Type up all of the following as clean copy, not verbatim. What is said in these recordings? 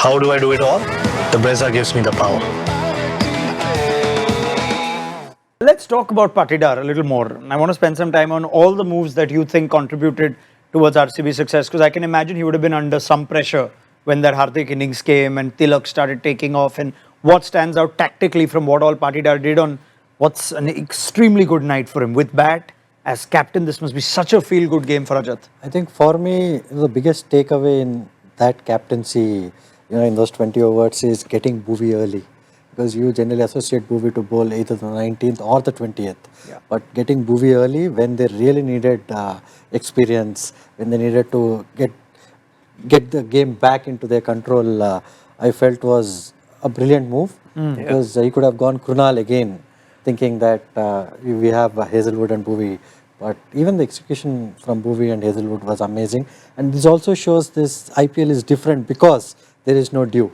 How do I do it all? The Brezza gives me the power. Let's talk about Patidar a little more. I want to spend some time on all the moves that you think contributed towards RCB's success, because I can imagine he would have been under some pressure when that Hardik innings came and Tilak started taking off. And what stands out tactically from what all Patidar did on what's an extremely good night for him with bat as captain? This must be such a feel-good game for Rajat. I think for me, the biggest takeaway in that captaincy, in those 20 overs is getting Bhuvi early. Because you generally associate Bhuvi to bowl either the 19th or the 20th. Yeah. But getting Bhuvi early when they really needed experience, when they needed to get the game back into their control, I felt was a brilliant move. Because he could have gone Krunal again, thinking that we have Hazelwood and Bhuvi. But even the execution from Bhuvi and Hazelwood was amazing. And this also shows this IPL is different because there is no dew.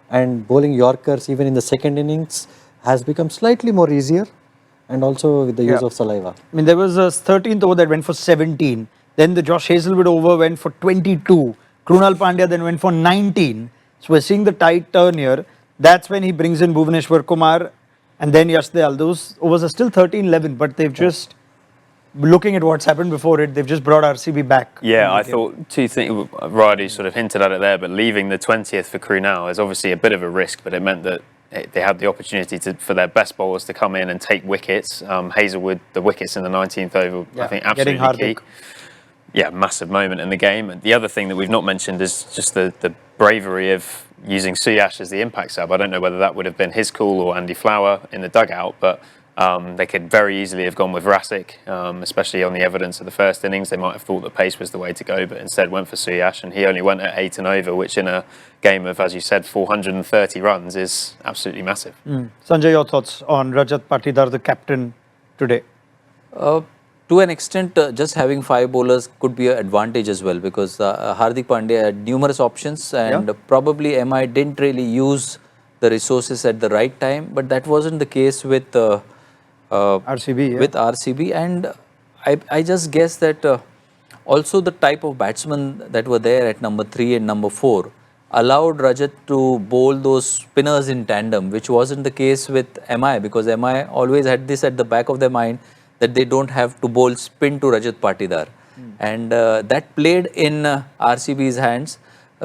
And bowling Yorkers even in the second innings has become slightly more easier, and also with the use of saliva. I mean, there was a 13th over that went for 17. Then the Josh Hazelwood over went for 22. Krunal Pandya then went for 19. So we're seeing the tide turn here. That's when he brings in Bhuvneshwar, Kumar, and then Yash Dayal. Those overs are still 13-11, but they've just, looking at what's happened before it, they've just brought RCB back. Yeah, I thought two things. Rayudu sort of hinted at it there, but leaving the 20th for Krunal is obviously a bit of a risk, but it meant that they had the opportunity for their best bowlers to come in and take wickets. Hazelwood, the wickets in the 19th over, I think absolutely key. Yeah, massive moment in the game. And the other thing that we've not mentioned is just the bravery of using Suyash as the impact sub. I don't know whether that would have been his call or Andy Flower in the dugout, but they could very easily have gone with Rasic, especially on the evidence of the first innings. They might have thought that pace was the way to go, but instead went for Suyash, and he only went at 8 and over, which in a game of, as you said, 430 runs is absolutely massive. Sanjay, your thoughts on Rajat Patidar, the captain today? To an extent, just having 5 bowlers could be an advantage as well, because Hardik Pandya had numerous options, and probably MI didn't really use the resources at the right time, but that wasn't the case with RCB. With RCB, and I just guess that also the type of batsmen that were there at number 3 and number 4 allowed Rajat to bowl those spinners in tandem, which wasn't the case with MI, because MI always had this at the back of their mind that they don't have to bowl spin to Rajat Patidar, and that played in RCB's hands.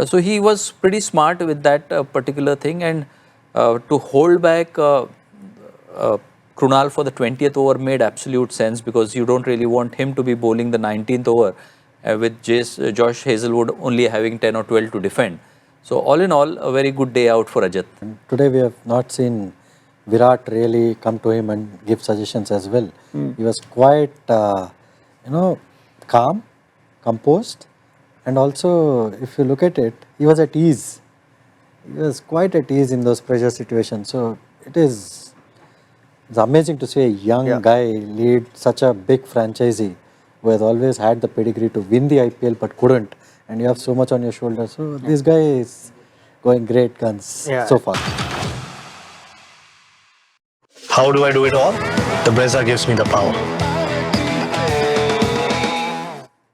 So he was pretty smart with that particular thing, and to hold back Krunal for the 20th over made absolute sense, because you don't really want him to be bowling the 19th over with Josh Hazelwood only having 10 or 12 to defend. So all in all, a very good day out for Rajat. Today we have not seen Virat really come to him and give suggestions as well. He was quite, calm, composed, and also if you look at it, he was at ease. He was quite at ease in those pressure situations. So it's amazing to see a young guy lead such a big franchisee who has always had the pedigree to win the IPL but couldn't, and you have so much on your shoulders. So this guy is going great guns so far. How do I do it all? The Brezza gives me the power.